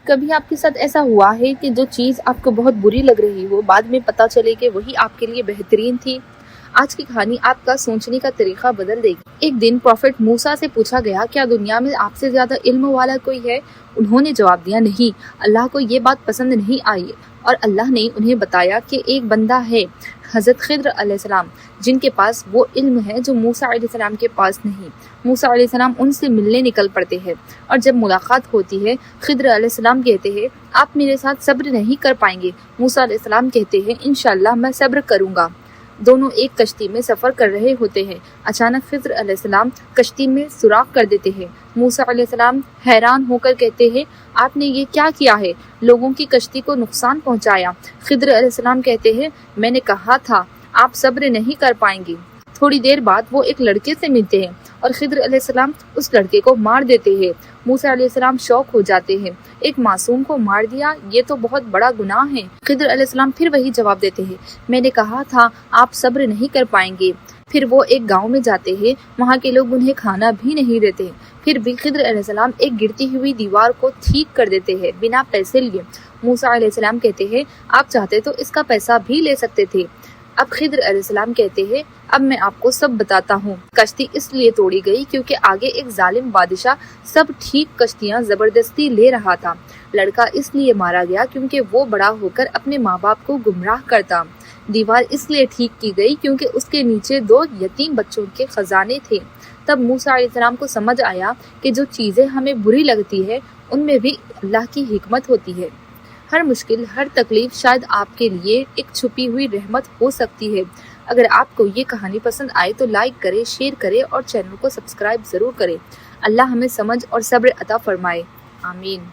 کبھی آپ کے ساتھ ایسا ہوا ہے کہ جو چیز آپ کو بہت بری لگ رہی ہو بعد میں پتہ چلے کہ وہی آپ کے لیے بہترین تھی؟ آج کی کہانی آپ کا سوچنے کا طریقہ بدل دے گی۔ ایک دن پروفٹ موسیٰ سے پوچھا گیا، کیا دنیا میں آپ سے زیادہ علم والا کوئی ہے؟ انہوں نے جواب دیا، نہیں۔ اللہ کو یہ بات پسند نہیں آئی اور اللہ نے انہیں بتایا کہ ایک بندہ ہے، حضرت خضر علیہ السلام، جن کے پاس وہ علم ہے جو موسیٰ علیہ السلام کے پاس نہیں۔ موسیٰ علیہ السلام ان سے ملنے نکل پڑتے ہیں اور جب ملاقات ہوتی ہے، خضر علیہ السلام کہتے ہیں، آپ میرے ساتھ صبر نہیں کر پائیں گے؟ موسیٰ علیہ السلام کہتے ہیں، انشاءاللہ میں صبر کروں گا۔ دونوں ایک کشتی میں سفر کر رہے ہوتے ہیں۔ اچانک خضر علیہ السلام کشتی میں سوراخ کر دیتے ہیں۔ موسیٰ علیہ السلام حیران ہو کر کہتے ہیں، آپ نے یہ کیا کیا ہے؟ لوگوں کی کشتی کو نقصان پہنچایا۔ خضر علیہ السلام کہتے ہیں، میں نے کہا تھا آپ صبر نہیں کر پائیں گے۔ تھوڑی دیر بعد وہ ایک لڑکے سے ملتے ہیں اور خضر علیہ السلام اس لڑکے کو مار دیتے ہیں۔ موسیٰ علیہ السلام شوق ہو جاتے ہیں، ایک معصوم کو مار دیا، یہ تو بہت بڑا گناہ ہے۔ خضر علیہ السلام پھر وہی جواب دیتے ہیں، میں نے کہا تھا آپ صبر نہیں کر پائیں گے۔ پھر وہ ایک گاؤں میں جاتے ہیں، وہاں کے لوگ انہیں کھانا بھی نہیں دیتے، پھر بھی خضر علیہ السلام ایک گرتی ہوئی دیوار کو ٹھیک کر دیتے ہیں بنا پیسے لیے۔ موسیٰ علیہ السلام کہتے ہیں، آپ چاہتے تو اس کا پیسہ بھی لے سکتے تھے۔ اب خضر علیہ السلام کہتے ہیں، اب میں آپ کو سب بتاتا ہوں۔ کشتی اس لیے توڑی گئی کیونکہ آگے ایک ظالم بادشاہ سب ٹھیک کشتیاں زبردستی لے رہا تھا۔ لڑکا اس لیے مارا گیا کیونکہ وہ بڑا ہو کر اپنے ماں باپ کو گمراہ کرتا۔ دیوار اس لیے ٹھیک کی گئی کیونکہ اس کے نیچے 2 یتیم بچوں کے خزانے تھے۔ تب موسیٰ علیہ السلام کو سمجھ آیا کہ جو چیزیں ہمیں بری لگتی ہے ان میں بھی اللہ کی حکمت ہوتی ہے۔ ہر مشکل، ہر تکلیف شاید آپ کے لیے ایک چھپی ہوئی رحمت ہو سکتی ہے۔ اگر آپ کو یہ کہانی پسند آئے تو لائک کریں، شیئر کریں اور چینل کو سبسکرائب ضرور کریں۔ اللہ ہمیں سمجھ اور صبر عطا فرمائے، آمین۔